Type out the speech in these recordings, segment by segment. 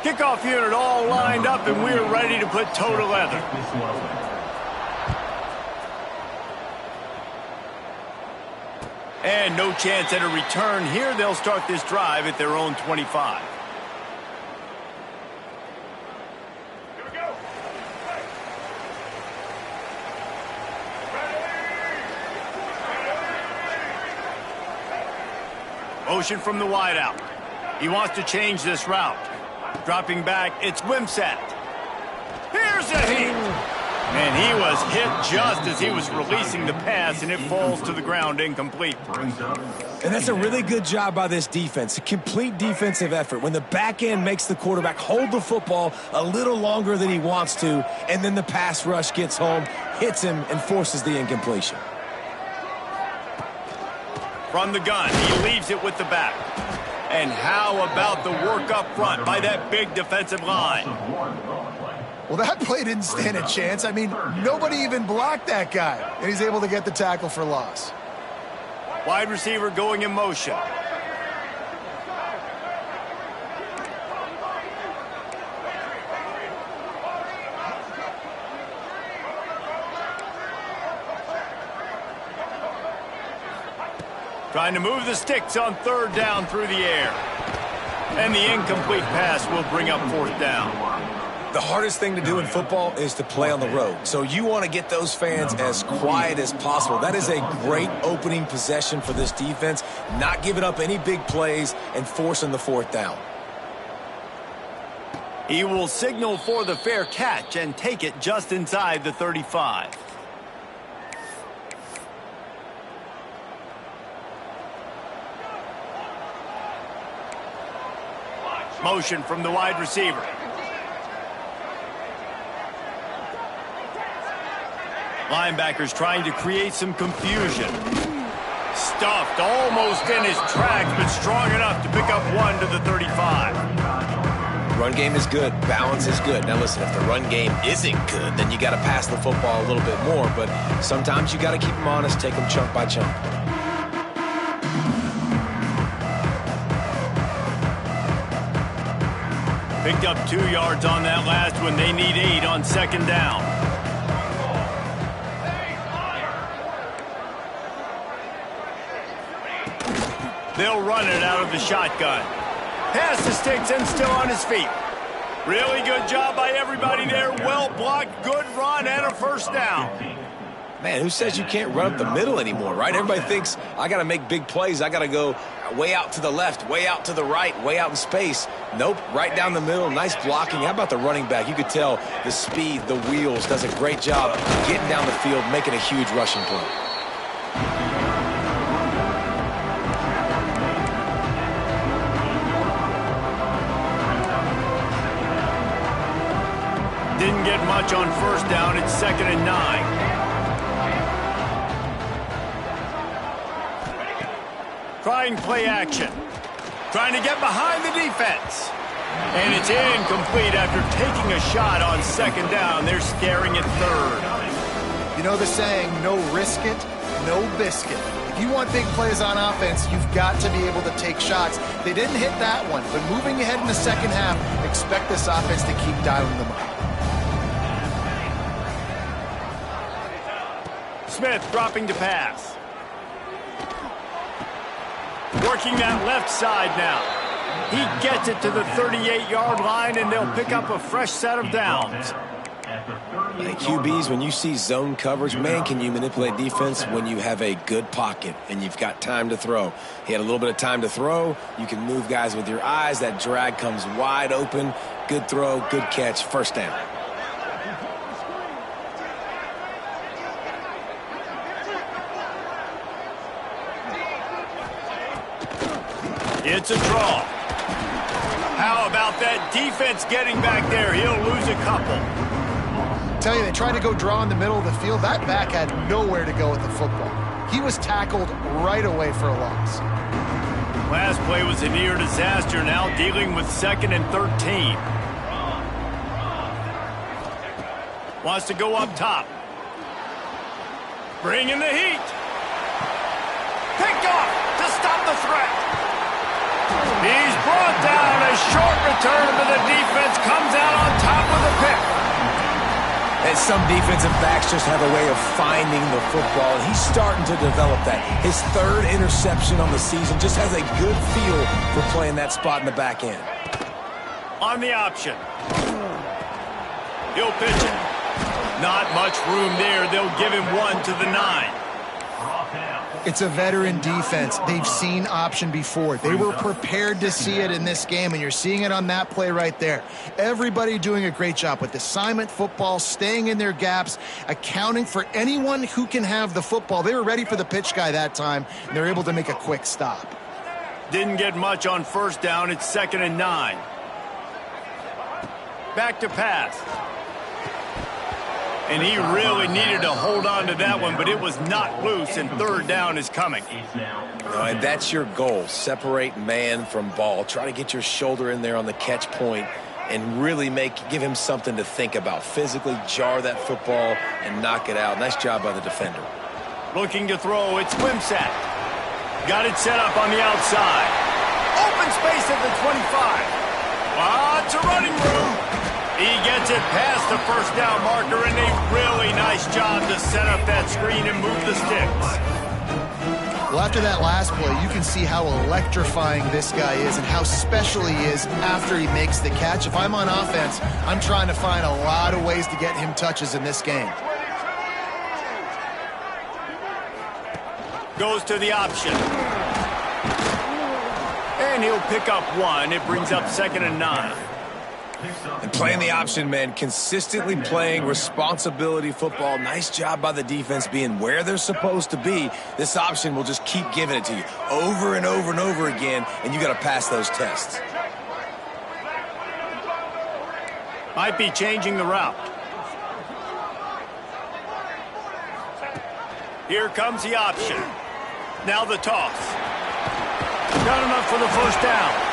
Kickoff unit all lined up, and we're ready to put toe to leather. And no chance at a return here. They'll start this drive at their own 25. Here we go. Motion from the wideout. He wants to change this route. Dropping back, it's Wimsatt. Here's a heat. And he was hit just as he was releasing the pass, and it falls to the ground incomplete. And that's a really good job by this defense, a complete defensive effort. When the back end makes the quarterback hold the football a little longer than he wants to, and then the pass rush gets home, hits him, and forces the incompletion. From the gun, he leaves it with the back. And how about the work up front by that big defensive line? Well, that play didn't stand a chance. I mean, nobody even blocked that guy, and he's able to get the tackle for loss. Wide receiver going in motion. Trying to move the sticks on third down through the air. And the incomplete pass will bring up fourth down. The hardest thing to do in football is to play on the road. So you want to get those fans as quiet as possible. That is a great opening possession for this defense. Not giving up any big plays and forcing the fourth down. He will signal for the fair catch and take it just inside the 35. Motion from the wide receiver. Linebackers trying to create some confusion. Stuffed almost in his tracks, but strong enough to pick up one to the 35. Run game is good. Balance is good. Now listen, if the run game isn't good, then you got to pass the football a little bit more. But sometimes you got to keep them honest, take them chunk by chunk. Picked up 2 yards on that last one. They need 8 on second down. They'll run it out of the shotgun. Pass the sticks and still on his feet. Really good job by everybody there. Well blocked, good run, and a first down. Man, who says you can't run up the middle anymore, right? Everybody thinks, I got to make big plays. I got to go way out to the left, way out to the right, way out in space. Nope, right down the middle, nice blocking. How about the running back? You could tell the speed, the wheels, does a great job getting down the field, making a huge rushing play. Didn't get much on first down. It's 2nd and 9. Trying play action. Trying to get behind the defense. And it's incomplete after taking a shot on second down. They're staring at third. You know the saying, no risk it, no biscuit. If you want big plays on offense, you've got to be able to take shots. They didn't hit that one, but moving ahead in the second half, expect this offense to keep dialing them up. Smith dropping to pass. Working that left side now. He gets it to the 38-yard line, and they'll pick up a fresh set of downs. Hey, QBs, when you see zone coverage, man, can you manipulate defense when you have a good pocket and you've got time to throw. He had a little bit of time to throw. You can move guys with your eyes. That drag comes wide open. Good throw, good catch, first down. It's a draw. How about that defense getting back there? He'll lose a couple. Tell you, they tried to go draw in the middle of the field. That back had nowhere to go with the football. He was tackled right away for a loss. Last play was a near disaster, now dealing with 2nd and 13. Wants to go up top. Bring in the heat. Picked off to stop the threat. He's brought down. A short return, but the defense comes out on top of the pick. And some defensive backs just have a way of finding the football, and he's starting to develop that. His 3rd interception on the season, just has a good feel for playing that spot in the back end. On the option. He'll pitch it. Not much room there. They'll give him 1 to the 9. It's a veteran defense. They've seen option before. They were prepared to see it in this game, and you're seeing it on that play right there. Everybody doing a great job with assignment football, staying in their gaps, accounting for anyone who can have the football. They were ready for the pitch guy that time, and they're able to make a quick stop. Didn't get much on first down. It's 2nd and 9. Back to pass. And he really needed to hold on to that one, but it was not loose, and 3rd down is coming. And that's your goal. Separate man from ball. Try to get your shoulder in there on the catch point and really give him something to think about. Physically jar that football and knock it out. Nice job by the defender. Looking to throw. It's Wimsatt. Got it set up on the outside. Open space at the 25. Lots of running room. He gets it past the first down marker, and a really nice job to set up that screen and move the sticks. Well, after that last play, you can see how electrifying this guy is and how special he is after he makes the catch. If I'm on offense, I'm trying to find a lot of ways to get him touches in this game. Goes to the option. And he'll pick up 1. It brings up 2nd and 9. And playing the option, man, consistently playing responsibility football. Nice job by the defense being where they're supposed to be. This option will just keep giving it to you over and over and over again, and you got to pass those tests. Might be changing the route. Here comes the option. Now the toss. Not enough for the first down.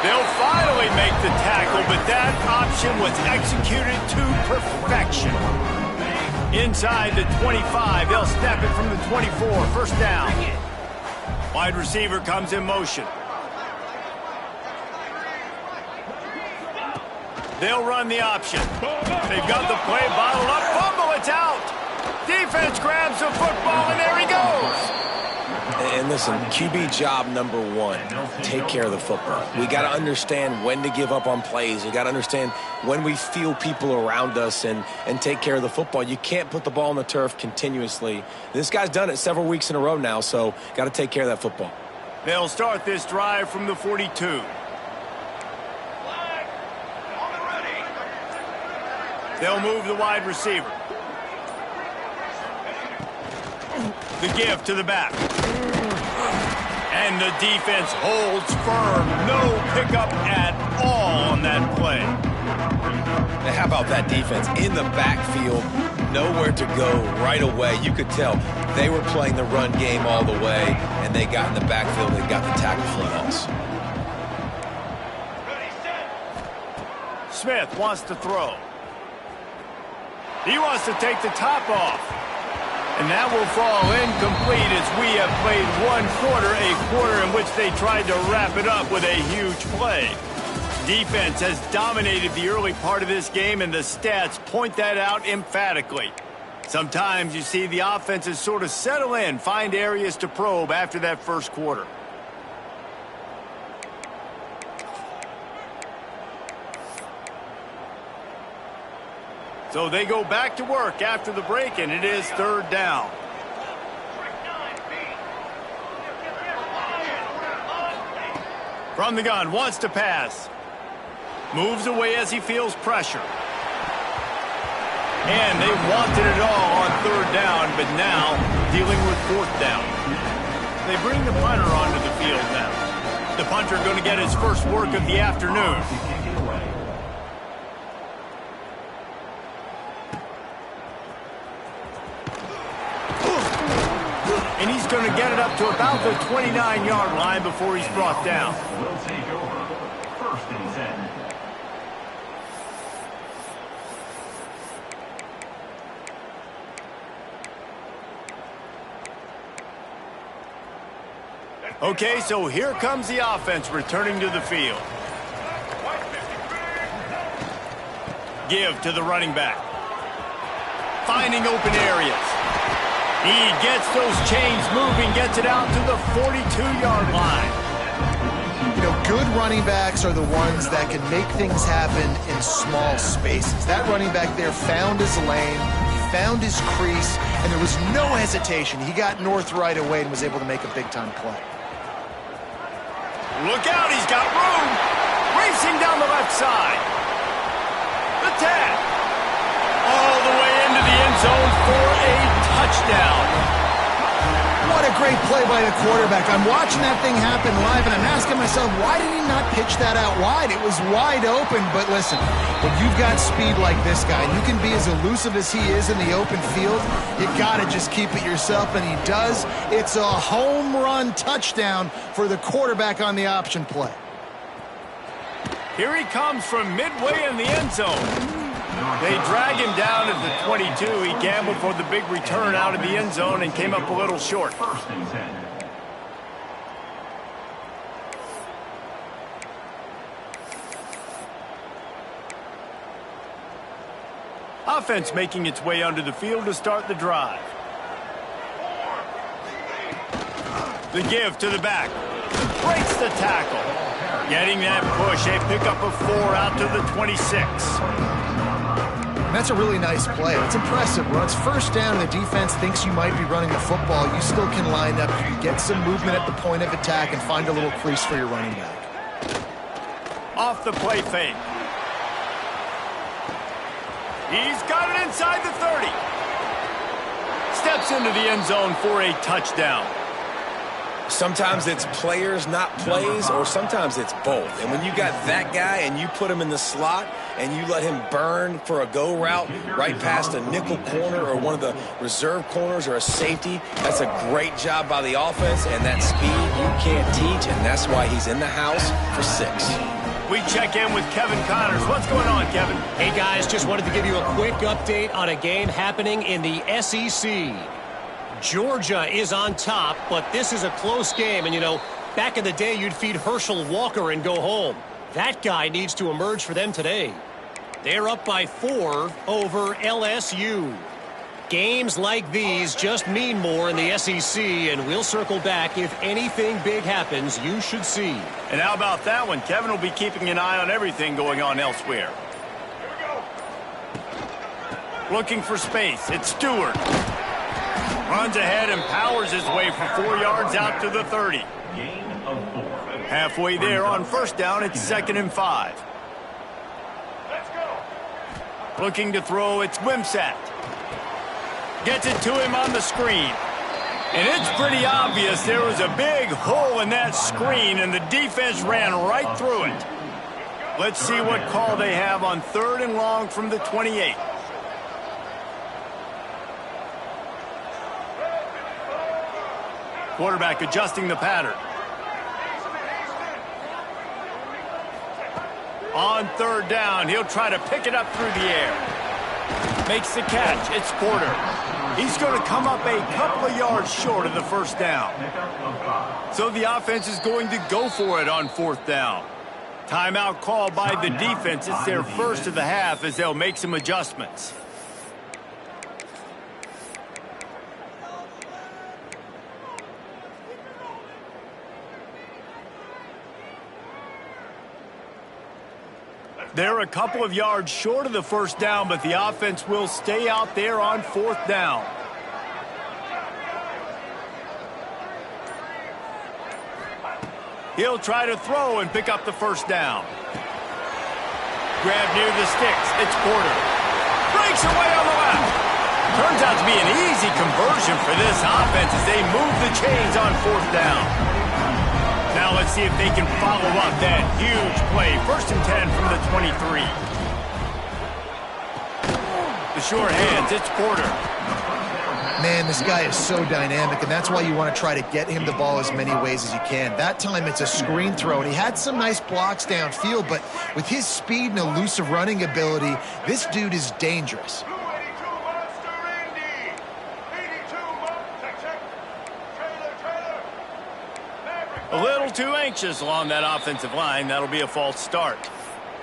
They'll finally make the tackle, but that option was executed to perfection. Inside the 25, they'll snap it from the 24, first down. Wide receiver comes in motion. They'll run the option. They've got the play bottled up. Fumble, it's out. Defense grabs the football, and there he goes. And listen, QB job number 1, take care of the football. We got to understand when to give up on plays. We got to understand when we feel people around us and take care of the football. You can't put the ball on the turf continuously. This guy's done it several weeks in a row now, so got to take care of that football. They'll start this drive from the 42. They'll move the wide receiver. The give to the back. And the defense holds firm. No pickup at all on that play. Now, how about that defense in the backfield? nowhere to go right away. You could tell they were playing the run game all the way, and they got in the backfield and got the tackle for a loss. Smith wants to throw. He wants to take the top off. And that will fall incomplete as we have played one quarter, a quarter in which they tried to wrap it up with a huge play. Defense has dominated the early part of this game, and the stats point that out emphatically. Sometimes you see the offenses sort of settle in, find areas to probe after that first quarter. So they go back to work after the break, and it is third down. From the gun, wants to pass. Moves away as he feels pressure. And they wanted it all on third down, but now dealing with fourth down. They bring the punter onto the field now. The punter going to get his first work of the afternoon. And he's going to get it up to about the 29-yard line before he's brought down. We'll take over. First and 10. Okay, so here comes the offense returning to the field. Give to the running back. Finding open areas. He gets those chains moving, gets it out to the 42-yard line. You know, good running backs are the ones that can make things happen in small spaces. That running back there found his lane, he found his crease, and there was no hesitation. He got north right away and was able to make a big-time play. Look out, he's got room. Racing down the left side. The tag. All the way into the end zone for a touchdown. What a great play by the quarterback. I'm watching that thing happen live, and I'm asking myself, why did he not pitch that out wide? It was wide open, but listen, when you've got speed like this guy, and you can be as elusive as he is in the open field, you got to just keep it yourself, and he does. It's a home run touchdown for the quarterback on the option play. Here he comes from midway in the end zone. They drag him down at the 22. He gambled for the big return out of the end zone and came up a little short. First and 10. Offense making its way onto the field to start the drive. The give to the back. Breaks the tackle. Getting that push. A pickup of 4 out to the 26. That's a really nice play. It's impressive. When it's first down and the defense thinks you might be running the football, you still can line up. You can get some movement at the point of attack and find a little crease for your running back. Off the play fake. He's got it inside the 30. Steps into the end zone for a touchdown. Sometimes it's players, not plays, or sometimes it's both. And when you got that guy and you put him in the slot and you let him burn for a go route right past a nickel corner or one of the reserve corners or a safety, that's a great job by the offense, and that speed you can't teach, and that's why he's in the house for 6. We check in with Kevin Connors. What's going on, Kevin? Hey, guys, just wanted to give you a quick update on a game happening in the SEC. Georgia is on top, but this is a close game. And, you know, back in the day, you'd feed Herschel Walker and go home. That guy needs to emerge for them today. They're up by 4 over LSU. Games like these just mean more in the SEC, and we'll circle back if anything big happens you should see. And how about that one? Kevin will be keeping an eye on everything going on elsewhere. Looking for space. It's Stewart. Runs ahead and powers his way for 4 yards out to the 30. Gain of 4. Halfway there on first down, it's 2nd and 5. Looking to throw, it's Wimsatt. Gets it to him on the screen. And it's pretty obvious there was a big hole in that screen, and the defense ran right through it. Let's see what call they have on 3rd and long from the 28. Quarterback adjusting the pattern. On third down, he'll try to pick it up through the air. Makes the catch. It's Porter. He's going to come up a couple of yards short of the first down. So the offense is going to go for it on fourth down. Timeout called by the defense. It's their first of the half as they'll make some adjustments. They're a couple of yards short of the first down, but the offense will stay out there on fourth down. He'll try to throw and pick up the first down. Grab near the sticks. It's Porter. Breaks away on the left. Turns out to be an easy conversion for this offense as they move the chains on fourth down. Now let's see if they can follow up that huge play. 1st and 10 from the 23. The short hands, it's Porter. Man, this guy is so dynamic, and that's why you want to try to get him the ball as many ways as you can. That time it's a screen throw, and he had some nice blocks downfield, but with his speed and elusive running ability, this dude is dangerous. A little too anxious along that offensive line. That'll be a false start.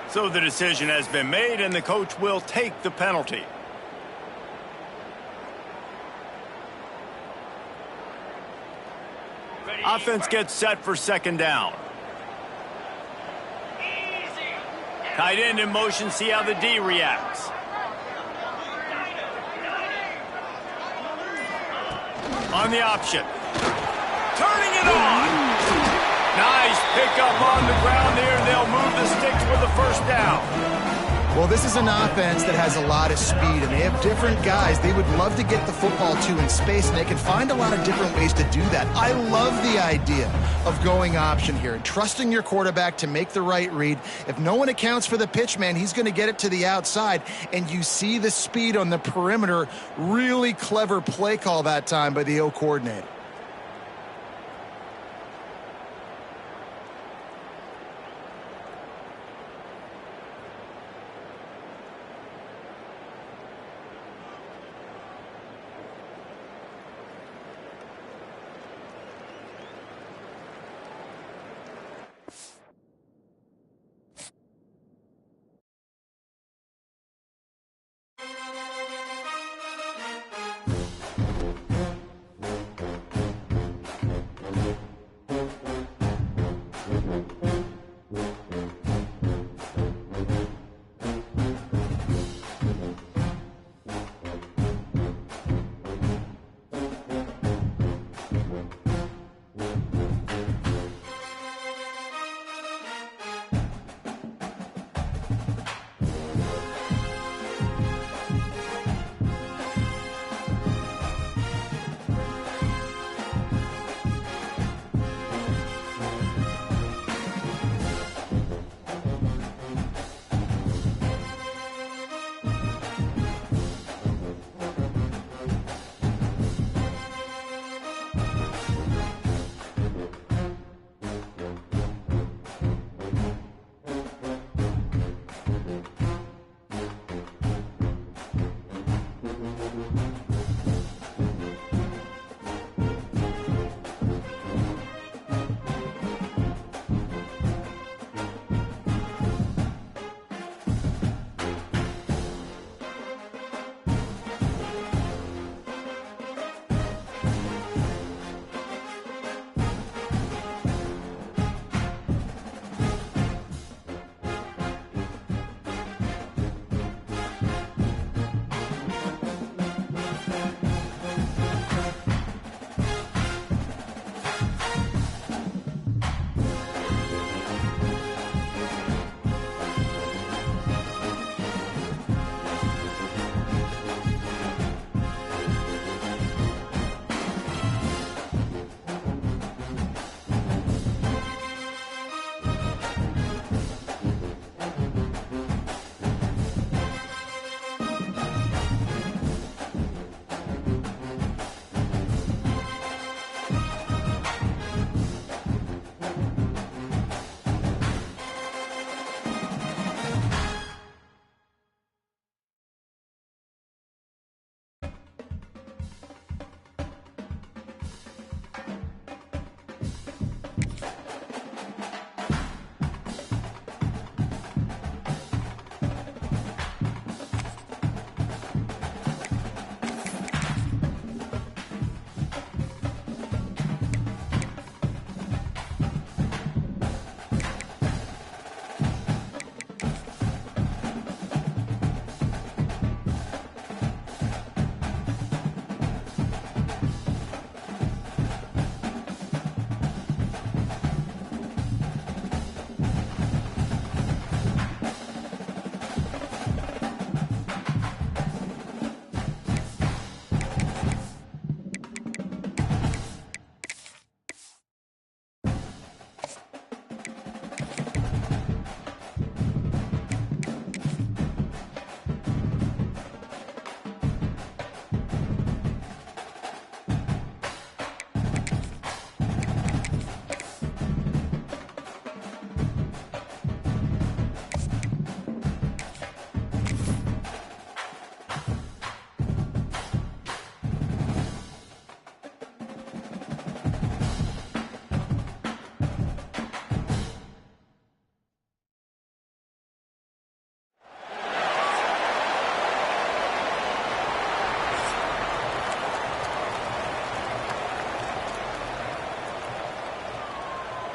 So the decision has been made, and the coach will take the penalty. Offense gets set for second down. Tight end in motion, see how the D reacts. On the option. Turning it on. Nice pickup on the ground there. They'll move the sticks for the first down. Well, this is an offense that has a lot of speed, and they have different guys they would love to get the football to in space, and they can find a lot of different ways to do that. I love the idea of going option here and trusting your quarterback to make the right read. If no one accounts for the pitch, man, he's going to get it to the outside, and you see the speed on the perimeter. Really clever play call that time by the O coordinator.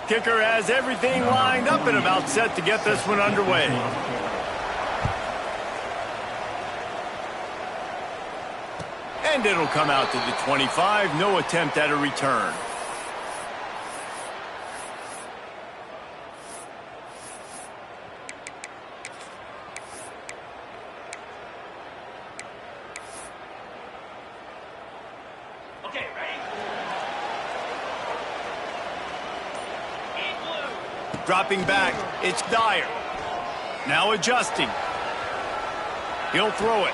Kicker has everything lined up and about set to get this one underway. And it'll come out to the 25. No attempt at a return. Dropping back, it's Dyer. Now adjusting. He'll throw it.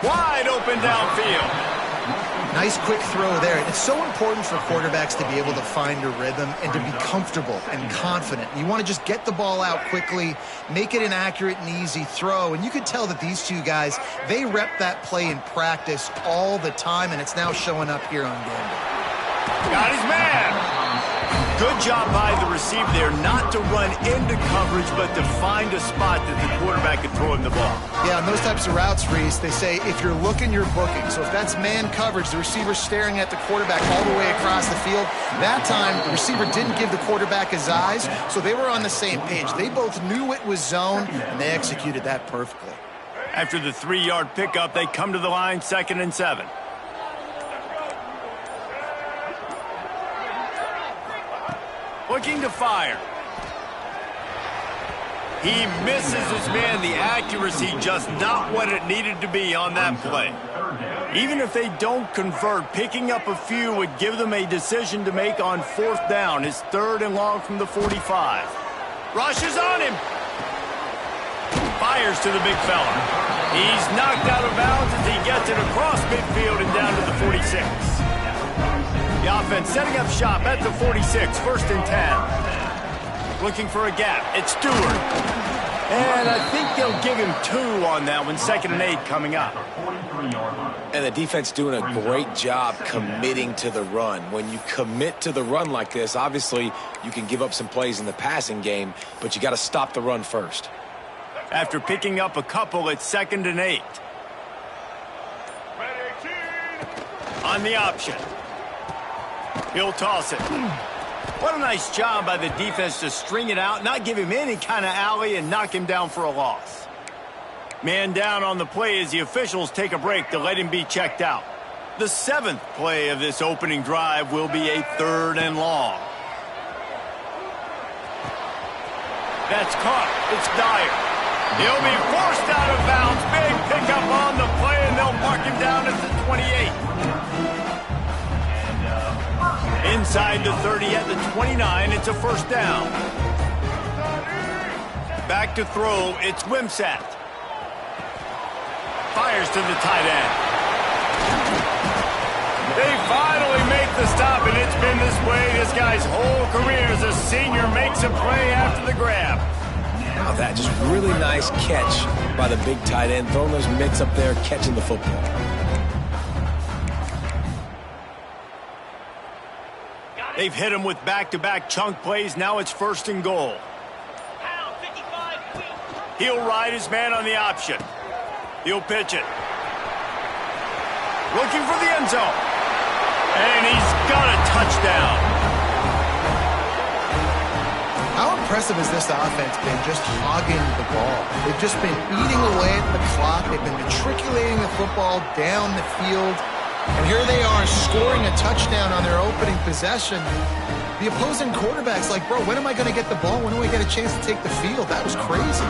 Wide open downfield. Nice quick throw there. It's so important for quarterbacks to be able to find a rhythm and to be comfortable and confident. You want to just get the ball out quickly, make it an accurate and easy throw. And you could tell that these two guys, they rep that play in practice all the time, and it's now showing up here on game day. Got his man. Good job by the receiver there not to run into coverage, but to find a spot that the quarterback could throw him the ball. Yeah, on those types of routes, Reese, they say if you're looking, you're booking. So if that's man coverage, the receiver's staring at the quarterback all the way across the field. That time, the receiver didn't give the quarterback his eyes, so they were on the same page. They both knew it was zone, and they executed that perfectly. After the 3-yard pickup, they come to the line, 2nd and 7. Looking to fire. He misses his man. The accuracy just not what it needed to be on that play. Even if they don't convert, picking up a few would give them a decision to make on 4th down. His 3rd and long from the 45. Rushes on him. Fires to the big fella. He's knocked out of bounds as he gets it across midfield and down to the 46. The offense setting up shop at the 46, 1st and 10. Looking for a gap. It's Stewart. And I think they'll give him 2 on that one, 2nd and 8 coming up. And the defense doing a great job committing to the run. When you commit to the run like this, obviously you can give up some plays in the passing game, but you got to stop the run first. After picking up a couple, it's 2nd and 8. On the option. He'll toss it. What a nice job by the defense to string it out, not give him any kind of alley, and knock him down for a loss. Man down on the play as the officials take a break to let him be checked out. The 7th play of this opening drive will be a 3rd and long. That's caught. It's Dyer. He'll be forced out of bounds. Big pickup on the play, and they'll mark him down at the 28. Inside the 30 at the 29, it's a 1st down. Back to throw, it's Wimsatt. Fires to the tight end. They finally make the stop, and it's been this way this guy's whole career as a senior. Makes a play after the grab. Now that just really nice catch by the big tight end, throwing those mitts up there, catching the football. They've hit him with back-to-back chunk plays. Now it's 1st and goal. He'll ride his man on the option. He'll pitch it. Looking for the end zone. And he's got a touchdown. How impressive has this offense been just hogging the ball? They've just been eating away at the clock. They've been matriculating the football down the field. And here they are scoring a touchdown on their opening possession. The opposing quarterback's like, bro, when am I going to get the ball? When do I get a chance to take the field? That was crazy.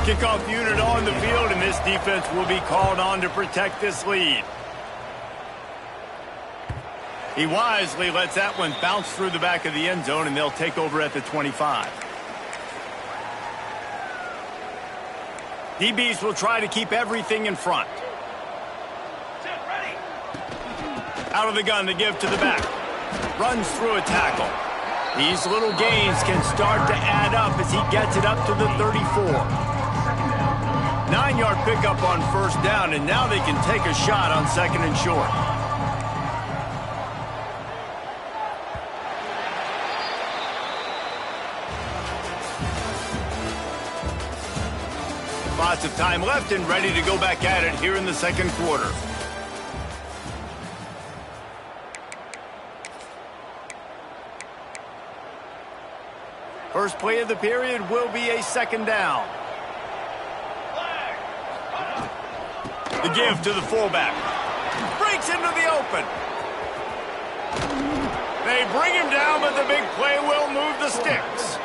Kickoff unit on the field, and this defense will be called on to protect this lead. He wisely lets that one bounce through the back of the end zone, and they'll take over at the 25. DBs will try to keep everything in front. Out of the gun to give to the back. Runs through a tackle. These little gains can start to add up as he gets it up to the 34. 9-yard pickup on 1st down, and now they can take a shot on 2nd and short. Lots of time left and ready to go back at it here in the 2nd quarter. First play of the period will be a second down. The give to the fullback. Breaks into the open. They bring him down, but the big play will move the sticks.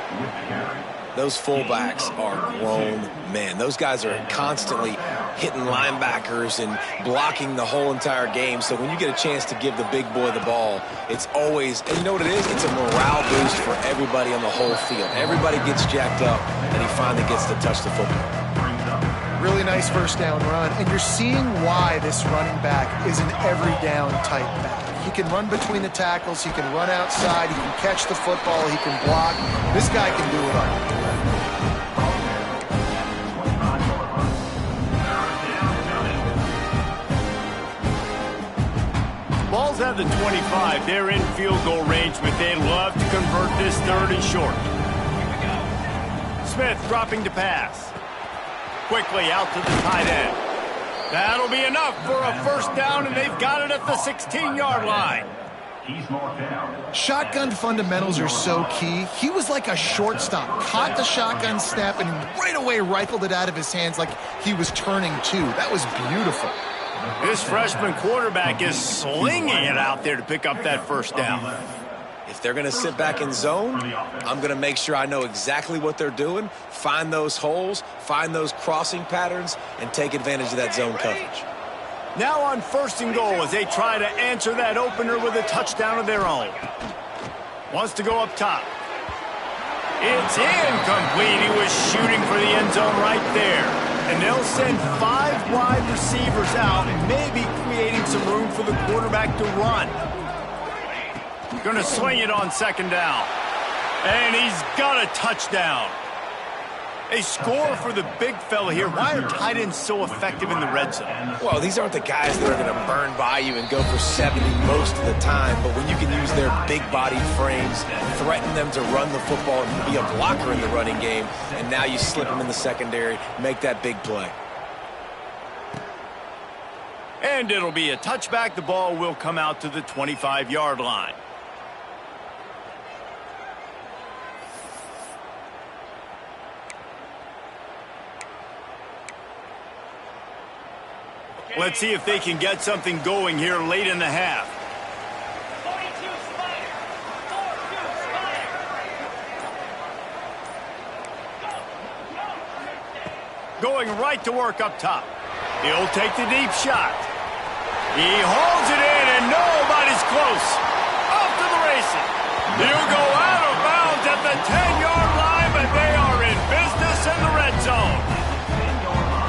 Those fullbacks are grown men. Those guys are constantly hitting linebackers and blocking the whole entire game. So when you get a chance to give the big boy the ball, it's always, and you know what it is? It's a morale boost for everybody on the whole field. Everybody gets jacked up, and he finally gets to touch the football. Really nice first down run, and you're seeing why this running back is an every down type back. He can run between the tackles, he can run outside, he can catch the football, he can block. This guy can do it all. Ball's at the 25. They're in field goal range, but they'd love to convert this third and short. Smith dropping to pass. Quickly out to the tight end. That'll be enough for a first down, and they've got it at the 16-yard line. He's marked down. Shotgun fundamentals are so key. He was like a shortstop. Caught the shotgun snap and right away rifled it out of his hands like he was turning two. That was beautiful. This freshman quarterback is slinging it out there to pick up that first down. If they're going to sit back in zone, I'm going to make sure I know exactly what they're doing, find those holes, find those crossing patterns, and take advantage of that zone coverage. Now on first and goal as they try to answer that opener with a touchdown of their own. Wants to go up top. It's incomplete. He was shooting for the end zone right there. And they'll send 5 wide receivers out, maybe creating some room for the quarterback to run. Going to swing it on second down. And he's got a touchdown. A score for the big fella here. Why are tight ends so effective in the red zone? Well, these aren't the guys that are going to burn by you and go for 70 most of the time, but when you can use their big body frames, threaten them to run the football and be a blocker in the running game, and now you slip them in the secondary, make that big play. And it'll be a touchback. The ball will come out to the 25-yard line. Let's see if they can get something going here late in the half. Going right to work up top. He'll take the deep shot. He hauls it in, and nobody's close. Off to the races. He'll go out of bounds at the 10-yard line, but they are in business in the red zone.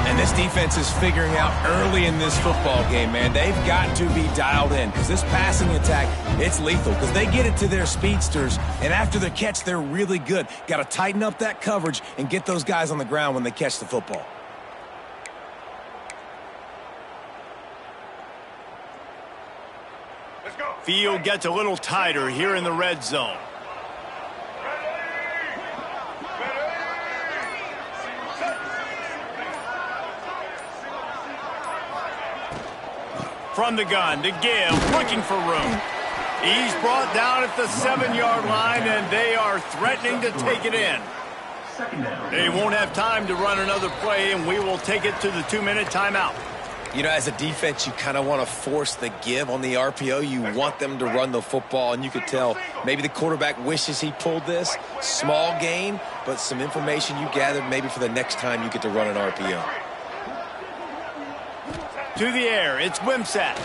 And this defense is figuring out early in this football game, man. They've got to be dialed in because this passing attack, it's lethal because they get it to their speedsters, and after the catch, they're really good. Got to tighten up that coverage and get those guys on the ground when they catch the football. Let's go. Field gets a little tighter here in the red zone. From the gun to give, looking for room. He's brought down at the 7-yard line, and they are threatening to take it in. They won't have time to run another play, and we will take it to the 2-minute timeout. You know, as a defense, you kind of want to force the give on the RPO. You want them to run the football, and you could tell maybe the quarterback wishes he pulled this. Small gain, but some information you gathered maybe for the next time you get to run an RPO. To the air, it's Wimsatt.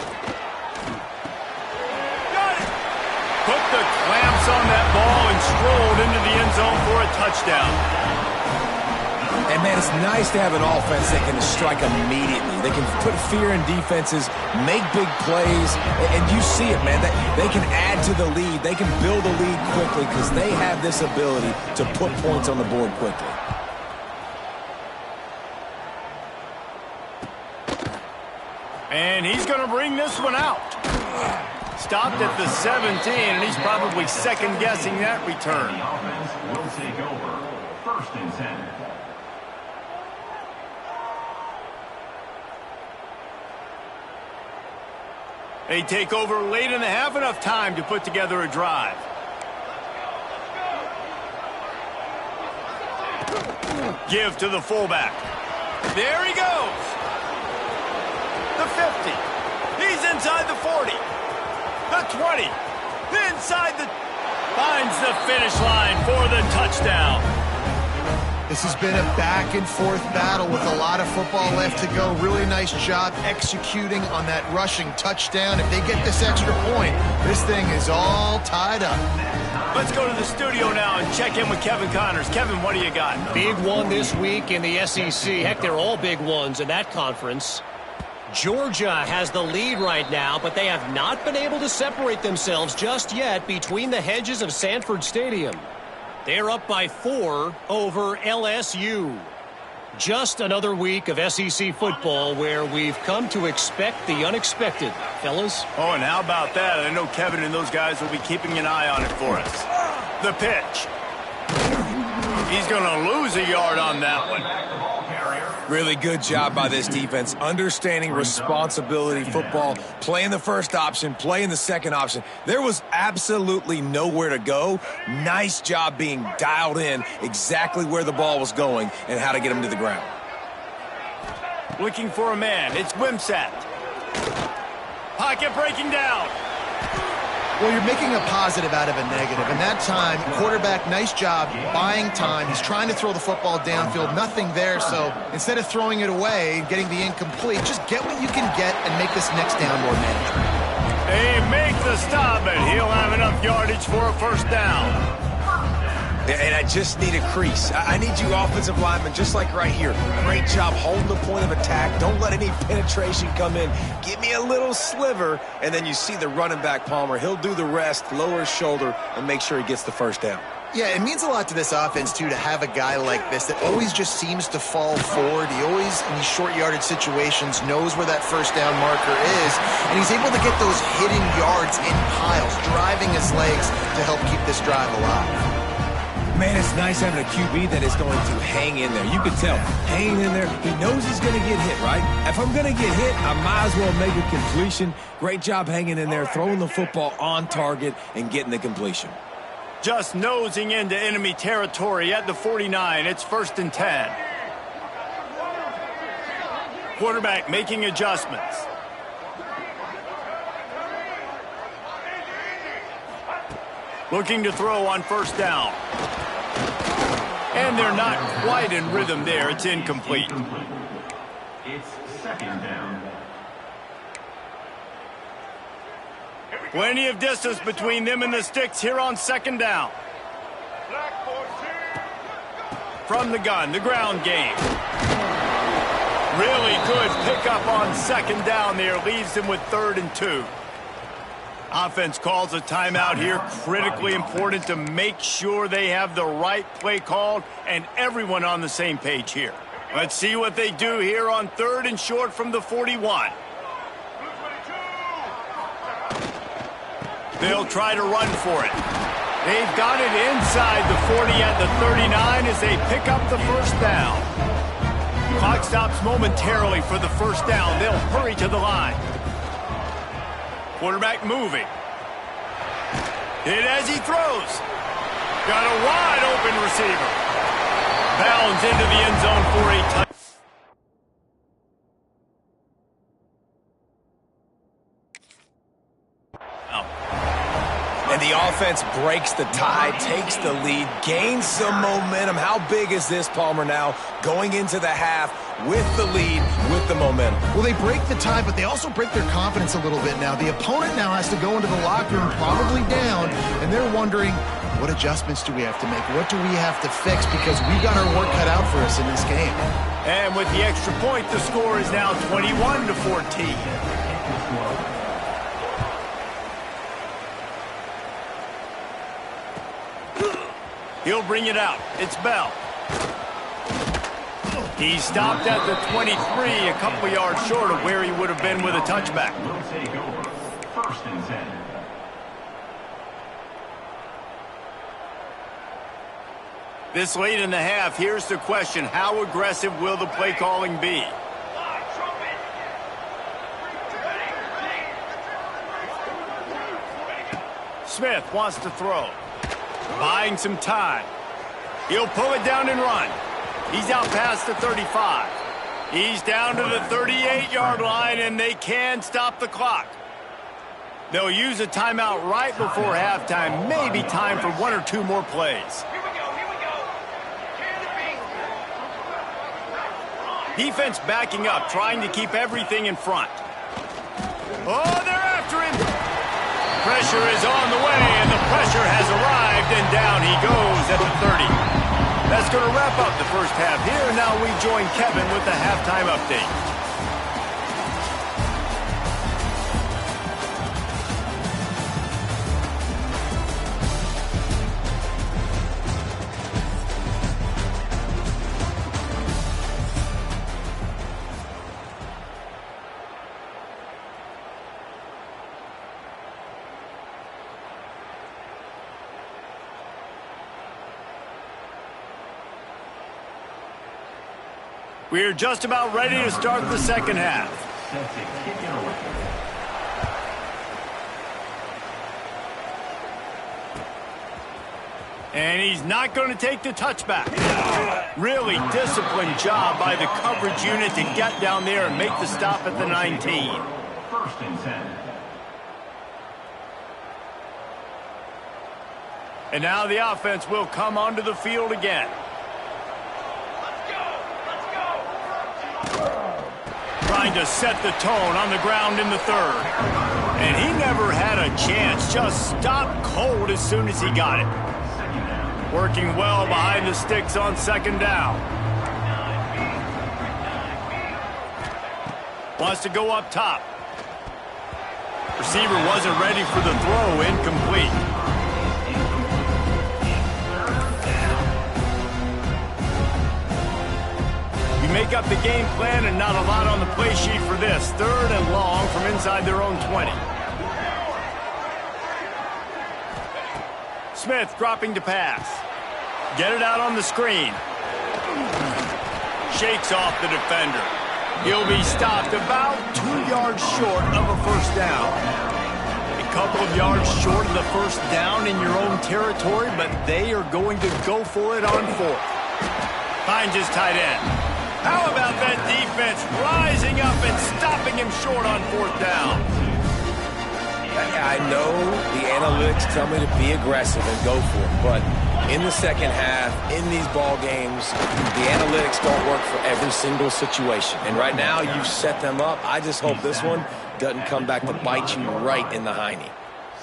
Put the clamps on that ball and strolled into the end zone for a touchdown. And, man, it's nice to have an offense that can strike immediately. They can put fear in defenses, make big plays, and you see it, man. They can add to the lead. They can build a lead quickly because they have this ability to put points on the board quickly. And he's going to bring this one out. Stopped at the 17, and he's probably second-guessing that return. The offense will take over. First and 10. They take over late in the half, enough time to put together a drive. Give to the fullback. There he goes. The 50. He's inside the 40. The 20. Inside the... Finds the finish line for the touchdown. This has been a back-and-forth battle with a lot of football left to go. Really nice job executing on that rushing touchdown. If they get this extra point, this thing is all tied up. Let's go to the studio now and check in with Kevin Connors. Kevin, what do you got? Big one this week in the SEC. Heck, they're all big ones in that conference. Georgia has the lead right now, but they have not been able to separate themselves just yet between the hedges of Sanford Stadium. They're up by 4 over LSU. Just another week of SEC football where we've come to expect the unexpected, fellas. Oh, and how about that? I know Kevin and those guys will be keeping an eye on it for us. The pitch. He's going to lose a yard on that one. Really good job by this defense, understanding responsibility football, playing the first option, playing the second option. There was absolutely nowhere to go. Nice job being dialed in exactly where the ball was going and how to get him to the ground. Looking for a man. It's Wimsatt. Pocket breaking down. Well, you're making a positive out of a negative. And that time, quarterback, nice job, buying time. He's trying to throw the football downfield. Nothing there, so instead of throwing it away and getting the incomplete, just get what you can get and make this next down more manageable. He makes the stop, and he'll have enough yardage for a first down. And I just need a crease. I need you offensive linemen, just like right here. Great job holding the point of attack. Don't let any penetration come in. Give me a little sliver, and then you see the running back, Palmer. He'll do the rest, lower his shoulder, and make sure he gets the first down. Yeah, it means a lot to this offense, too, to have a guy like this that always just seems to fall forward. He always, in these short yardage situations, knows where that first down marker is, and he's able to get those hidden yards in piles, driving his legs to help keep this drive alive. Man, it's nice having a QB that is going to hang in there. You can tell, hanging in there, he knows he's going to get hit, right? If I'm going to get hit, I might as well make a completion. Great job hanging in there, throwing the football on target and getting the completion. Just nosing into enemy territory at the 49. It's 1st and 10. Quarterback making adjustments. Looking to throw on first down. And they're not quite in rhythm there. It's incomplete. It's 2nd down. Plenty of distance between them and the sticks here on 2nd down. From the gun, the ground game. Really good pickup on 2nd down there. Leaves them with 3rd and 2. Offense calls a timeout here. Critically important to make sure they have the right play called and everyone on the same page here. Let's see what they do here on 3rd and short from the 41. They'll try to run for it. They've got it inside the 40 at the 39 as they pick up the first down. Clock stops momentarily for the first down. They'll hurry to the line. Quarterback moving. Hit as he throws. Got a wide open receiver. Bounds into the end zone for a touchdown. And the offense breaks the tie, takes the lead, gains some momentum. How big is this, Palmer, now going into the half with the lead, with the momentum? Well, they break the tie, but they also break their confidence a little bit now. The opponent now has to go into the locker room probably down, and they're wondering, what adjustments do we have to make? What do we have to fix? Because we've got our work cut out for us in this game. And with the extra point, the score is now 21-14. He'll bring it out. It's Bell. He stopped at the 23, a couple yards short of where he would have been with a touchback. Will take over. 1st and 10. This late in the half, here's the question. How aggressive will the play calling be? Smith wants to throw. Buying some time. He'll pull it down and run. He's out past the 35. He's down to the 38-yard line, and they can stop the clock. They'll use a timeout right before halftime. Maybe time for one or two more plays. Defense backing up, trying to keep everything in front. Oh, they're after him. Pressure is on the way, and the pressure has arrived, and down he goes at the 30. That's going to wrap up the first half here. Now we join Kevin with the halftime update. We're just about ready to start the second half. And he's not going to take the touchback. Really disciplined job by the coverage unit to get down there and make the stop at the 19. First and 10. And now the offense will come onto the field again. Trying to set the tone on the ground in the third. And he never had a chance. Just stopped cold as soon as he got it. Working well behind the sticks on second down. Wants to go up top. Receiver wasn't ready for the throw. Incomplete. Make up the game plan and not a lot on the play sheet for this. Third and long from inside their own 20. Smith dropping to pass. Get it out on the screen. Shakes off the defender. He'll be stopped about 2 yards short of a first down. A couple of yards short of the first down in your own territory, but they are going to go for it on fourth. Finds his tight end. How about that defense rising up and stopping him short on fourth down? I know the analytics tell me to be aggressive and go for it, but in the second half, in these ball games, the analytics don't work for every single situation. And right now, you've set them up. I just hope this one doesn't come back to bite you right in the hiney.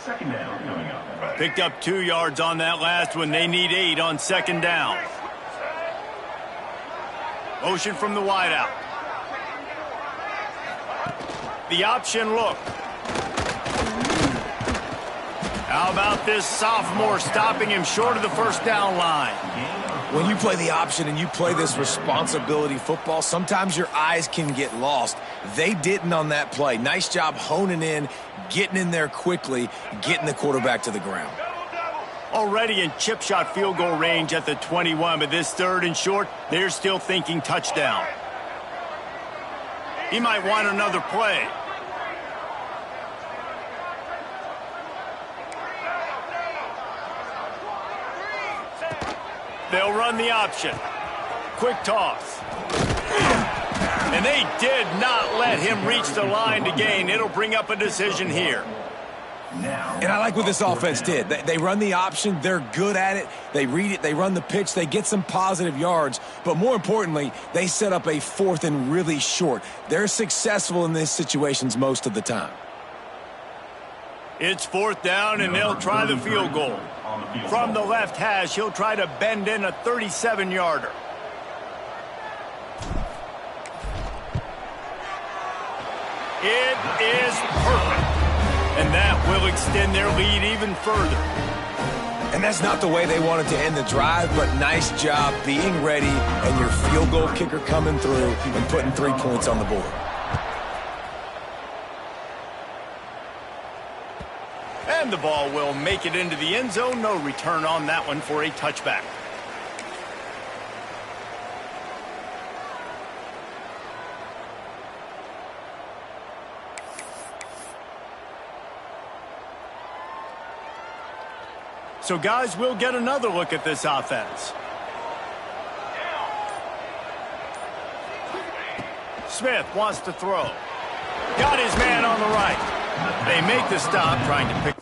Second down coming up. Picked up 2 yards on that last one. They need 8 on second down. Motion from the wideout. The option look. How about this sophomore stopping him short of the first down line? When you play the option and you play this responsibility football, sometimes your eyes can get lost. They didn't on that play. Nice job honing in, getting in there quickly, getting the quarterback to the ground. Already in chip shot field goal range at the 21, but this third and short, they're still thinking touchdown. He might want another play. They'll run the option. Quick toss. And they did not let him reach the line to gain. It'll bring up a decision here. And I like what this offense did. They run the option. They're good at it. They read it. They run the pitch. They get some positive yards. But more importantly, they set up a fourth and really short. They're successful in these situations most of the time. It's fourth down, and they'll try the field goal. From the left hash, he'll try to bend in a 37-yarder. It is perfect. And that will extend their lead even further. And that's not the way they wanted to end the drive, but nice job being ready and your field goal kicker coming through and putting 3 points on the board. And the ball will make it into the end zone. No return on that one for a touchback. So, guys, we'll get another look at this offense. Smith wants to throw. Got his man on the right. They make the stop, trying to pick.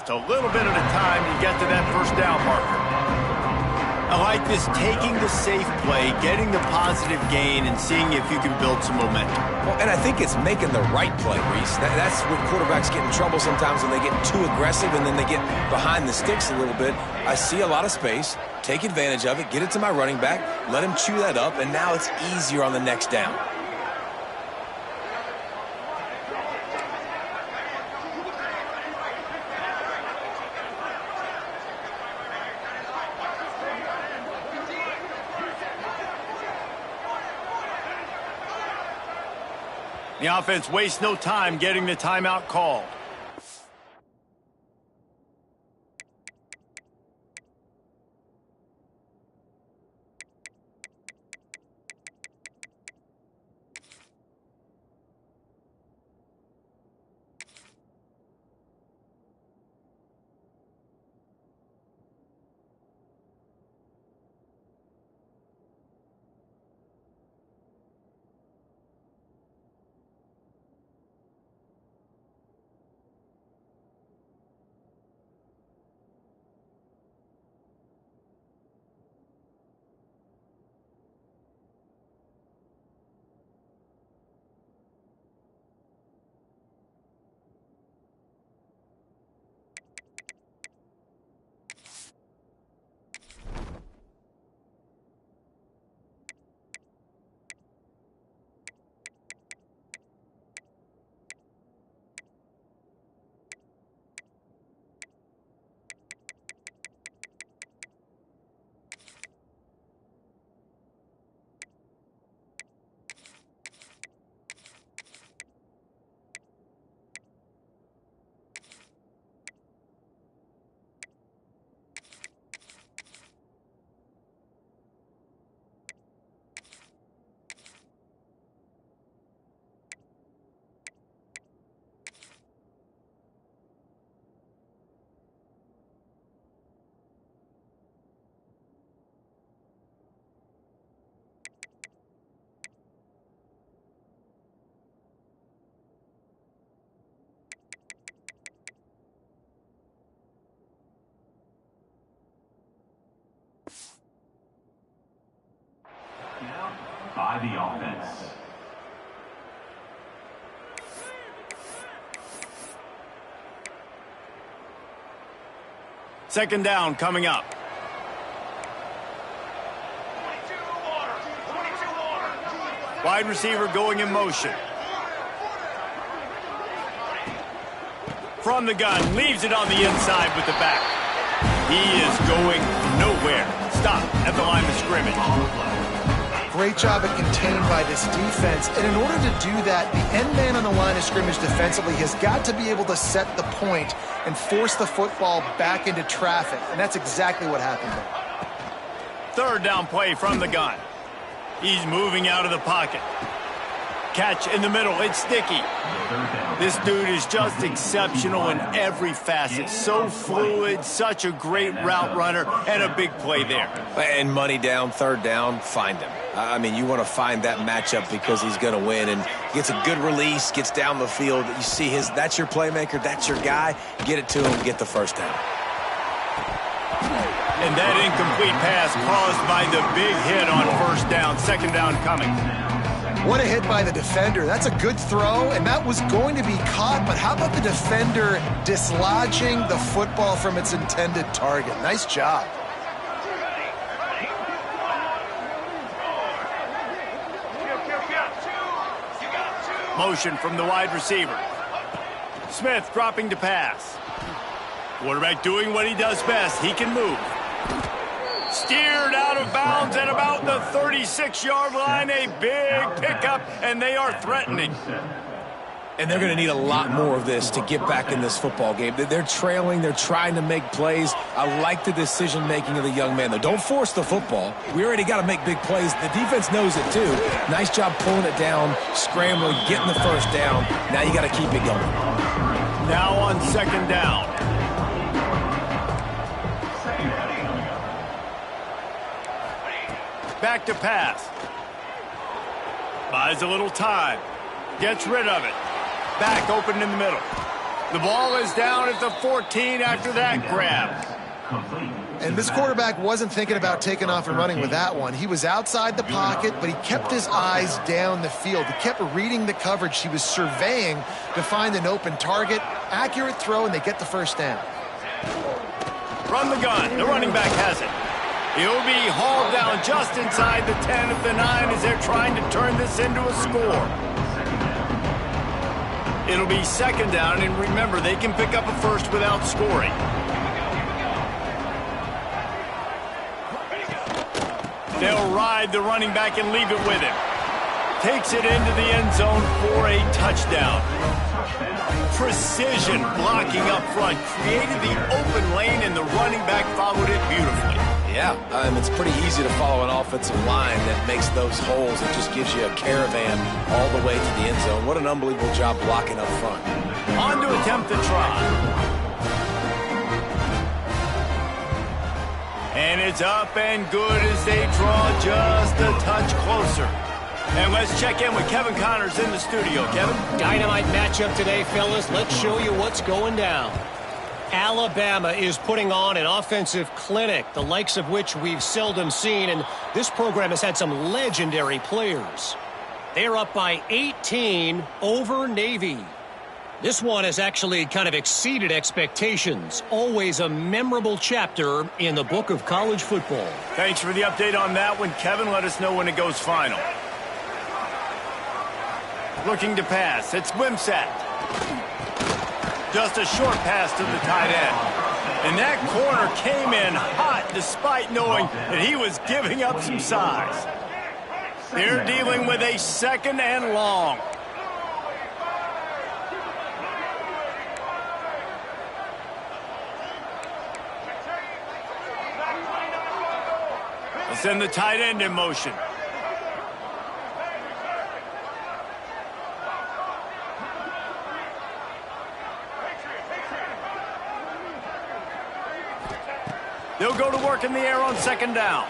Just a little bit at a time to get to that first down marker. I like this, taking the safe play, getting the positive gain, and seeing if you can build some momentum. Well, and I think it's making the right play, Reese. That's where quarterbacks get in trouble sometimes when they get too aggressive and then they get behind the sticks a little bit. I see a lot of space. Take advantage of it. Get it to my running back. Let him chew that up, and now it's easier on the next down. The offense wastes no time getting the timeout called. By the offense. Second down coming up. Wide receiver going in motion. From the gun, leaves it on the inside with the back. He is going nowhere. Stop at the line of scrimmage. Great job at contained by this defense. And in order to do that, the end man on the line of scrimmage defensively has got to be able to set the point and force the football back into traffic. And that's exactly what happened there. Third down play from the gun. He's moving out of the pocket. Catch in the middle. It's sticky. This dude is just exceptional in every facet. So fluid, such a great route runner, and a big play there. And money down, third down, find him. I mean, you want to find that matchup because he's going to win, and gets a good release, gets down the field. You see that's your playmaker, that's your guy. Get it to him, get the first down. And that incomplete pass caused by the big hit on first down. Second down coming. What a hit by the defender. That's a good throw, and that was going to be caught, but how about the defender dislodging the football from its intended target? Nice job. Motion from the wide receiver. Smith dropping to pass. Quarterback doing what he does best. He can move. Steered out of bounds at about the 36-yard line. A big pickup, and they are threatening. And they're going to need a lot more of this to get back in this football game. They're trailing. They're trying to make plays. I like the decision-making of the young man, though. Don't force the football. We already got to make big plays. The defense knows it, too. Nice job pulling it down, scrambling, getting the first down. Now you got to keep it going. Now on second down. Back to pass. Buys a little time. Gets rid of it. Back open in the middle. The ball is down at the 14 after that grab. And this quarterback wasn't thinking about taking off and running with that one. He was outside the pocket, but he kept his eyes down the field. He kept reading the coverage. He was surveying to find an open target. Accurate throw, and they get the first down. Run the gun. The running back has it. He'll be hauled down just inside the 10 of the 9 as they're trying to turn this into a score. It'll be second down, and remember, they can pick up a first without scoring. They'll ride the running back and leave it with him. Takes it into the end zone for a touchdown. Precision blocking up front. Created the open lane, and the running back followed it beautifully. Yeah, it's pretty easy to follow an offensive line that makes those holes. It just gives you a caravan all the way to the end zone. What an unbelievable job blocking up front. On to attempt the try. And it's up and good as they draw just a touch closer. And let's check in with Kevin Connors in the studio. Kevin? Dynamite matchup today, fellas. Let's show you what's going down. Alabama is putting on an offensive clinic, the likes of which we've seldom seen, and this program has had some legendary players. They're up by 18 over Navy. This one has actually kind of exceeded expectations. Always a memorable chapter in the book of college football. Thanks for the update on that one, Kevin. Let us know when it goes final. Looking to pass. It's Wimsatt. Just a short pass to the tight end. And that corner came in hot despite knowing that he was giving up some size. They're dealing with a second and long. They'll send the tight end in motion. They'll go to work in the air on second down.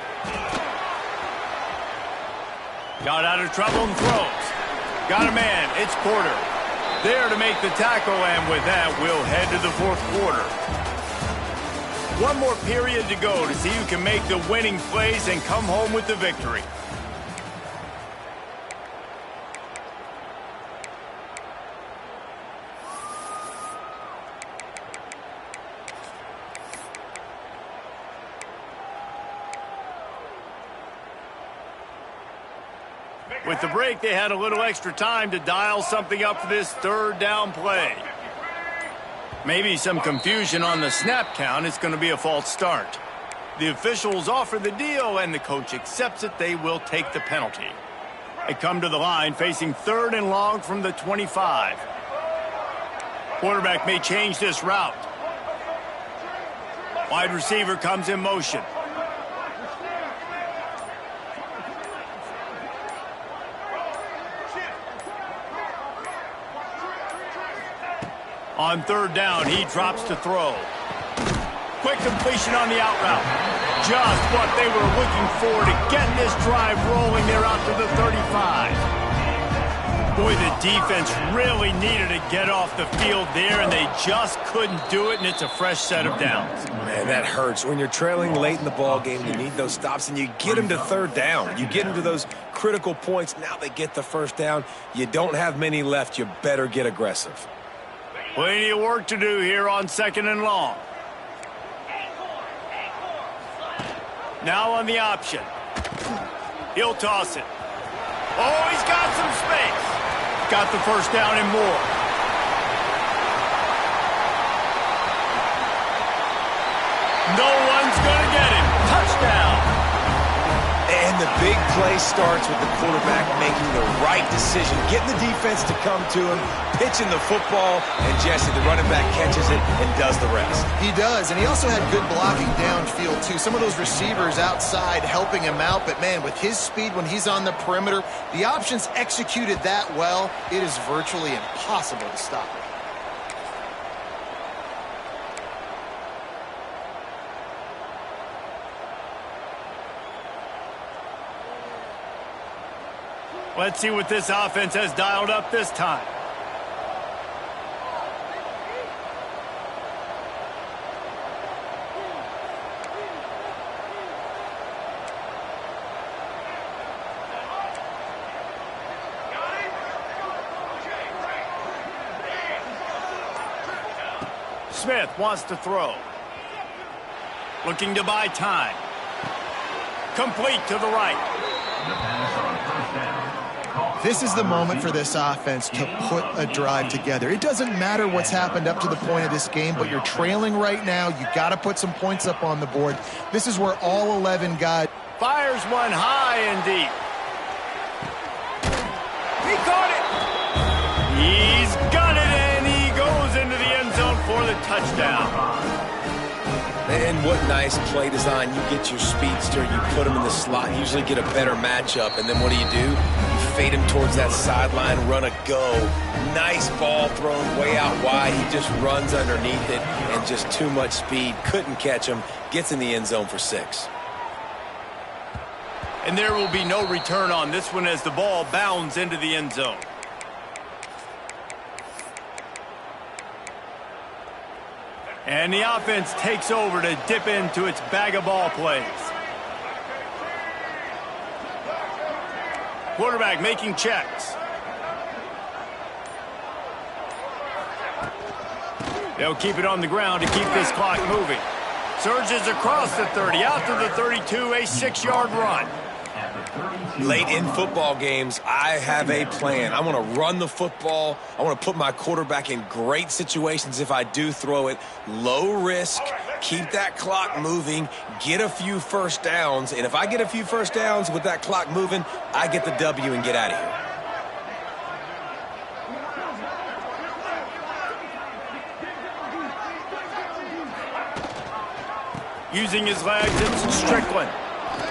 Got out of trouble and throws. Got a man. It's Porter. There to make the tackle, and with that, we'll head to the fourth quarter. One more period to go to see who can make the winning plays and come home with the victory. With the break, they had a little extra time to dial something up for this third down play. Maybe some confusion on the snap count. It's going to be a false start. The officials offer the deal, and the coach accepts it. They will take the penalty. They come to the line facing third and long from the 25. Quarterback may change this route. Wide receiver comes in motion. On third down, he drops to throw. Quick completion on the out route. Just what they were looking for to get this drive rolling there out to the 35. Boy, the defense really needed to get off the field there, and they just couldn't do it, and it's a fresh set of downs. Man, that hurts. When you're trailing late in the ball game, you need those stops, and you get them to third down. You get them to those critical points. Now they get the first down. You don't have many left. You better get aggressive. Plenty of work to do here on second and long. Now on the option. He'll toss it. Oh, he's got some space. Got the first down and more. No one's going to get him. Touchdown. the big play starts with the quarterback making the right decision, getting the defense to come to him, pitching the football, and Jesse, the running back, catches it and does the rest. He does, and he also had good blocking downfield, too. Some of those receivers outside helping him out, but, man, with his speed when he's on the perimeter, the options executed that well, it is virtually impossible to stop. Let's see what this offense has dialed up this time. Smith wants to throw. Looking to buy time. Complete to the right. The pass on first down. This is the moment for this offense to put a drive together. It doesn't matter what's happened up to the point of this game, but you're trailing right now. You got to put some points up on the board. This is where all 11 guys. Fires one high and deep. He caught it. He's got it, and he goes into the end zone for the touchdown. And what nice play design. You get your speedster, you put him in the slot, usually get a better matchup, and then what do? You fade him towards that sideline, run a go. Nice ball thrown way out wide. He just runs underneath it, and just too much speed. Couldn't catch him. Gets in the end zone for 6. And there will be no return on this one as the ball bounds into the end zone. And the offense takes over to dip into its bag of ball plays. Quarterback making checks. They'll keep it on the ground to keep this clock moving. Surges across the 30, out to the 32, a 6-yard run. Late in football games, I have a plan. I want to run the football. I want to put my quarterback in great situations if I do throw it. Low risk, keep that clock moving, get a few first downs. And if I get a few first downs with that clock moving, I get the W and get out of here. Using his legs, it's Strickland.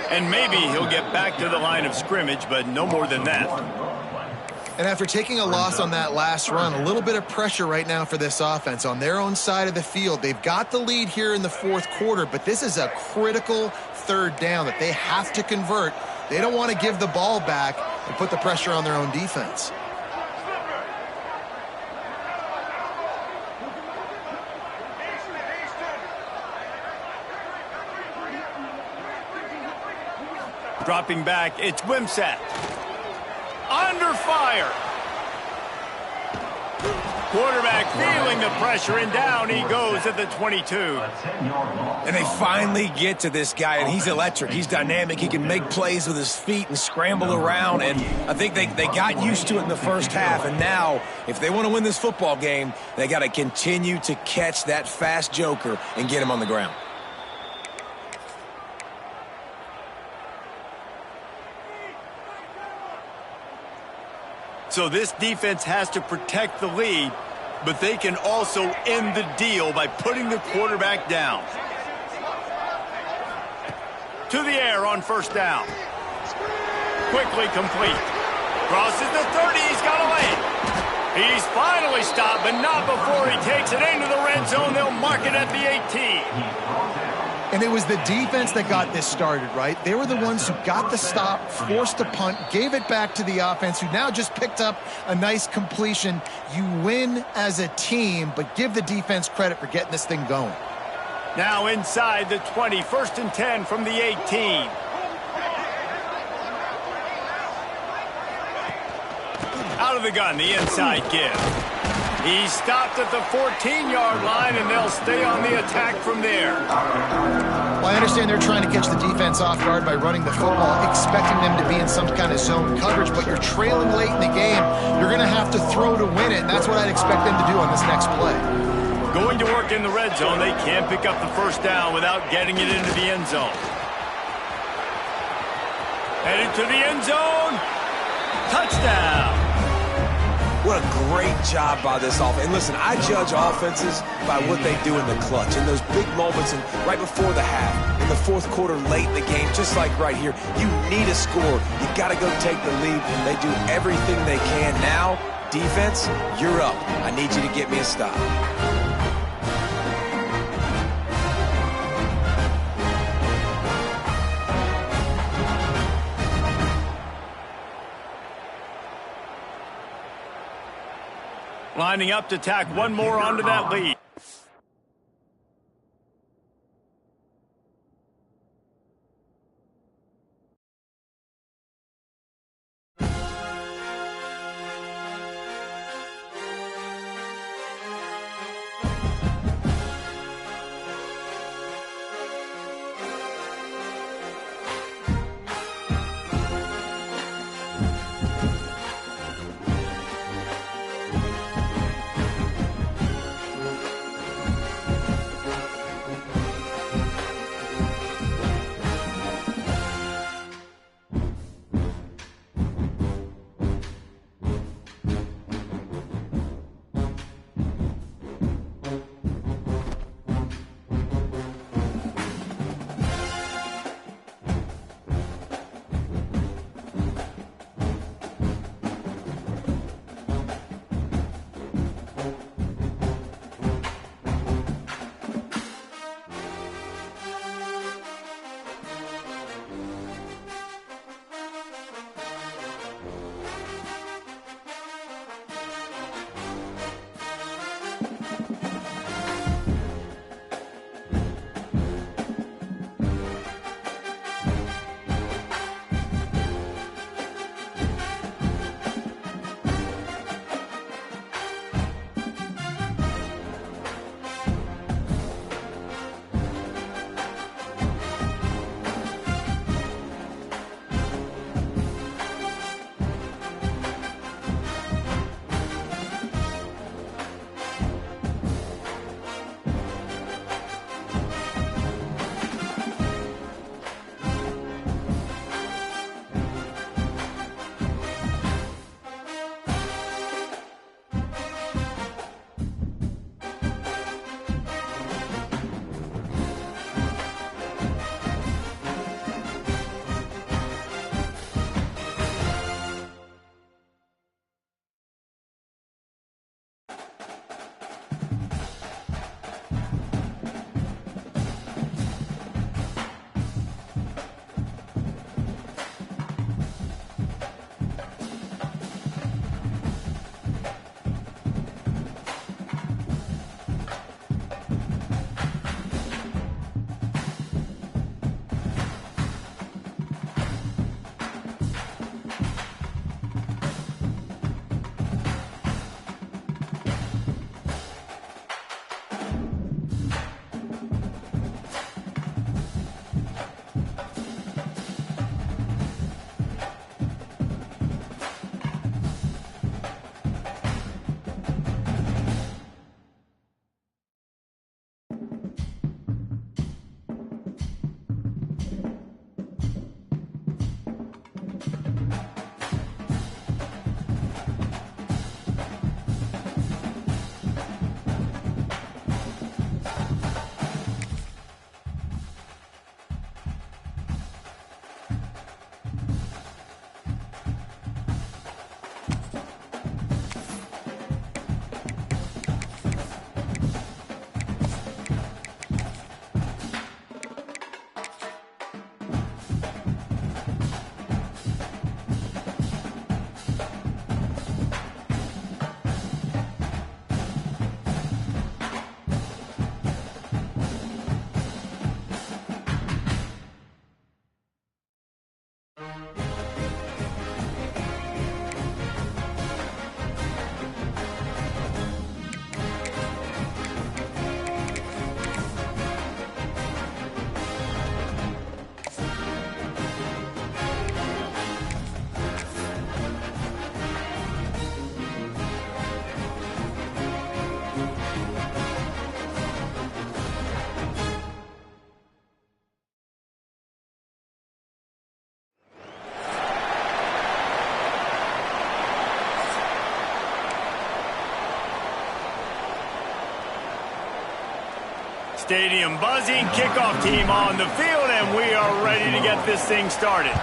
And maybe he'll get back to the line of scrimmage, but no more than that. And after taking a loss on that last run, a little bit of pressure right now for this offense on their own side of the field. They've got the lead here in the fourth quarter, but this is a critical third down that they have to convert. They don't want to give the ball back and put the pressure on their own defense. Dropping back, it's Wimsatt. Under fire. Quarterback feeling the pressure, and down he goes at the 22. And they finally get to this guy, and he's electric. He's dynamic. He can make plays with his feet and scramble around, and I think they got used to it in the first half, and now if they want to win this football game, they got to continue to catch that fast joker and get him on the ground. So this defense has to protect the lead, but they can also end the deal by putting the quarterback down. To the air on first down. Quickly complete. Crosses the 30, he's got a lane. He's finally stopped, but not before he takes it into the red zone. They'll mark it at the 18. And it was the defense that got this started, right? They were the ones who got the stop, forced a punt, gave it back to the offense, who now just picked up a nice completion. You win as a team, but give the defense credit for getting this thing going. Now inside the 20, 1st and 10 from the 18. Out of the gun, the inside give. He's stopped at the 14-yard line, and they'll stay on the attack from there. Well, I understand they're trying to catch the defense off guard by running the football, expecting them to be in some kind of zone coverage, but you're trailing late in the game. You're going to have to throw to win it, and that's what I'd expect them to do on this next play. Going to work in the red zone, they can't pick up the first down without getting it into the end zone. Headed to the end zone. Touchdown. What a great job by this offense. And listen, I judge offenses by what they do in the clutch, in those big moments and right before the half, in the fourth quarter, late in the game, just like right here. You need a score. You got to go take the lead. They do everything they can. Now, defense, you're up. I need you to get me a stop. Lining up to tack one more onto that lead. Stadium buzzing, kickoff team on the field, and we are ready to get this thing started.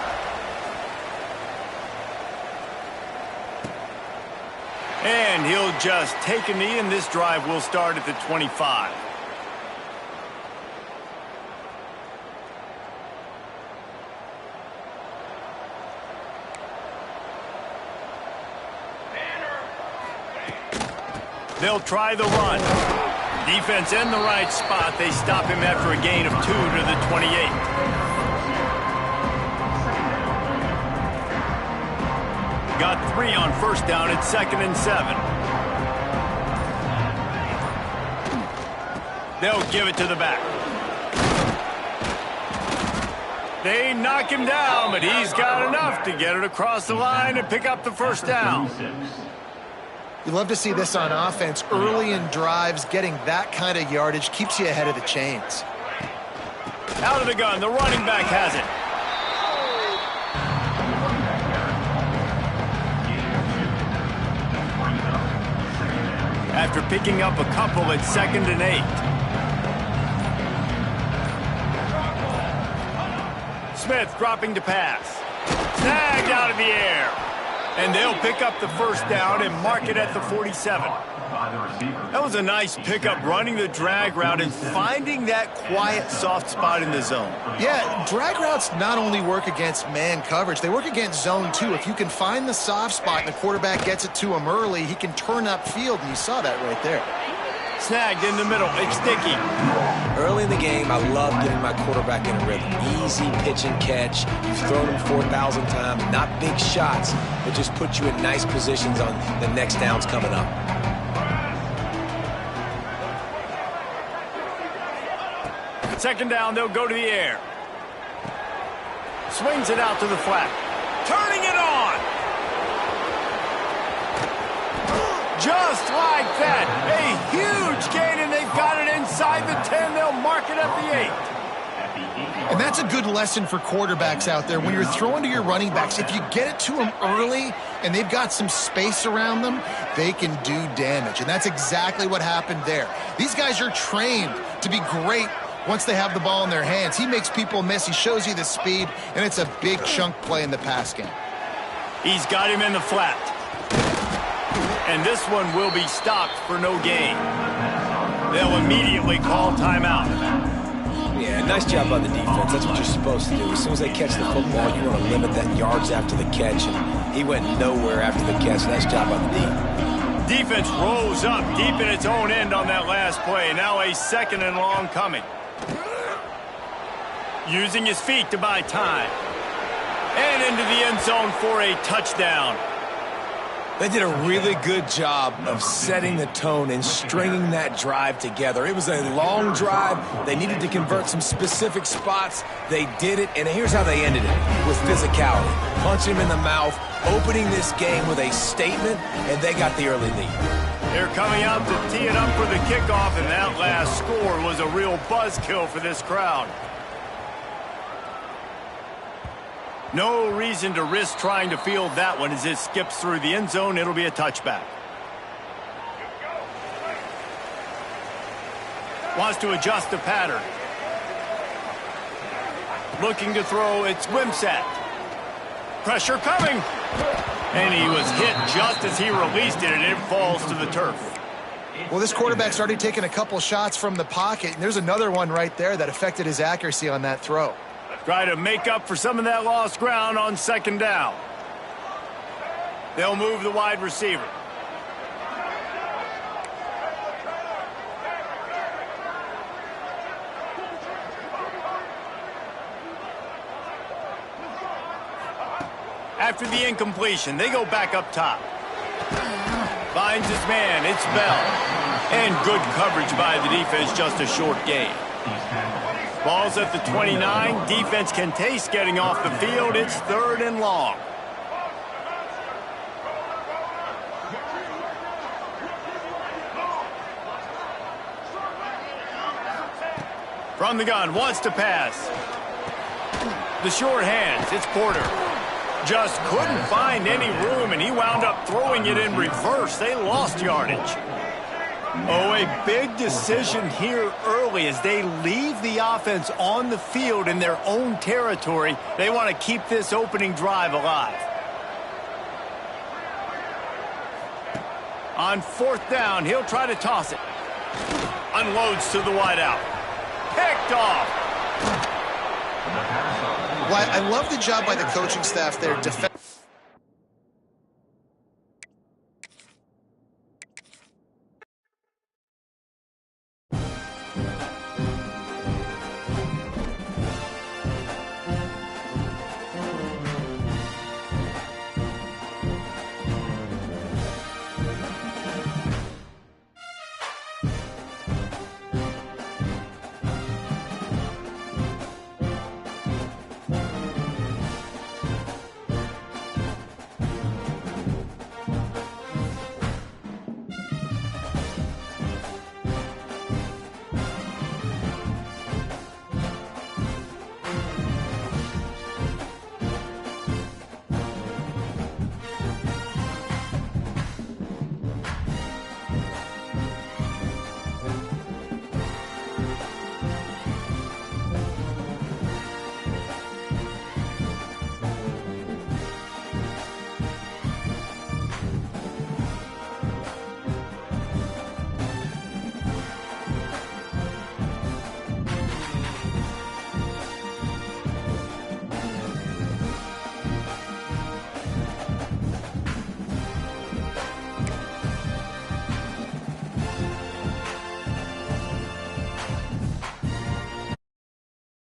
And he'll just take a knee, and this drive will start at the 25. They'll try the run. Defense in the right spot. They stop him after a gain of 2 to the 28. Got 3 on first down at 2nd and 7. They'll give it to the back. They knock him down, but he's got enough to get it across the line and pick up the first down. You love to see this on offense. Early in drives, getting that kind of yardage keeps you ahead of the chains. Out of the gun, the running back has it. After picking up a couple at 2nd and 8. Smith dropping to pass. Snagged out of the air. And they'll pick up the first down and mark it at the 47. That was a nice pickup, running the drag route and finding that quiet, soft spot in the zone. Yeah, drag routes not only work against man coverage, they work against zone too. If you can find the soft spot and the quarterback gets it to him early, he can turn upfield, and you saw that right there. Snagged in the middle. It's sticky. Early in the game, I love getting my quarterback in a rhythm. Easy pitch and catch. You've thrown him 4,000 times. Not big shots, but just put you in nice positions on the next downs coming up. Second down, they'll go to the air. Swings it out to the flat. Turning it on. Just like that. A huge gain, and they've got it inside the 10. They'll mark it at the 8. And that's a good lesson for quarterbacks out there. When you're throwing to your running backs, if you get it to them early and they've got some space around them, they can do damage. And that's exactly what happened there. These guys are trained to be great once they have the ball in their hands. He makes people miss. He shows you the speed, and it's a big chunk play in the pass game. He's got him in the flat. And this one will be stopped for no gain. They'll immediately call timeout. Yeah, nice job by the defense. That's what you're supposed to do. As soon as they catch the football, you want to limit that yards after the catch, and he went nowhere after the catch. Nice job by the D. Defense rose up deep in its own end on that last play. Now a 2nd and long coming. Using his feet to buy time. And into the end zone for a touchdown. They did a really good job of setting the tone and stringing that drive together. It was a long drive. They needed to convert some specific spots. They did it, and here's how they ended it, with physicality. Punching him in the mouth, opening this game with a statement, and they got the early lead. They're coming out to tee it up for the kickoff, and that last score was a real buzzkill for this crowd. No reason to risk trying to field that one as it skips through the end zone. It'll be a touchback. Wants to adjust the pattern. Looking to throw, it's Wimsatt. Pressure coming. And he was hit just as he released it, and it falls to the turf. Well, this quarterback started taking a couple shots from the pocket, and there's another one right there that affected his accuracy on that throw. Try to make up for some of that lost ground on 2nd down. They'll move the wide receiver. After the incompletion, they go back up top. Finds his man, it's Bell. And good coverage by the defense, just a short gain. Ball's at the 29. Defense can taste getting off the field. It's 3rd and long. From the gun, wants to pass. The short hands, it's Porter. Just couldn't find any room, and he wound up throwing it in reverse. They lost yardage. Oh, a big decision here early as they leave the offense on the field in their own territory. They want to keep this opening drive alive. On 4th down, he'll try to toss it. Unloads to the wideout. Picked off. Well, I love the job by the coaching staff there defensively.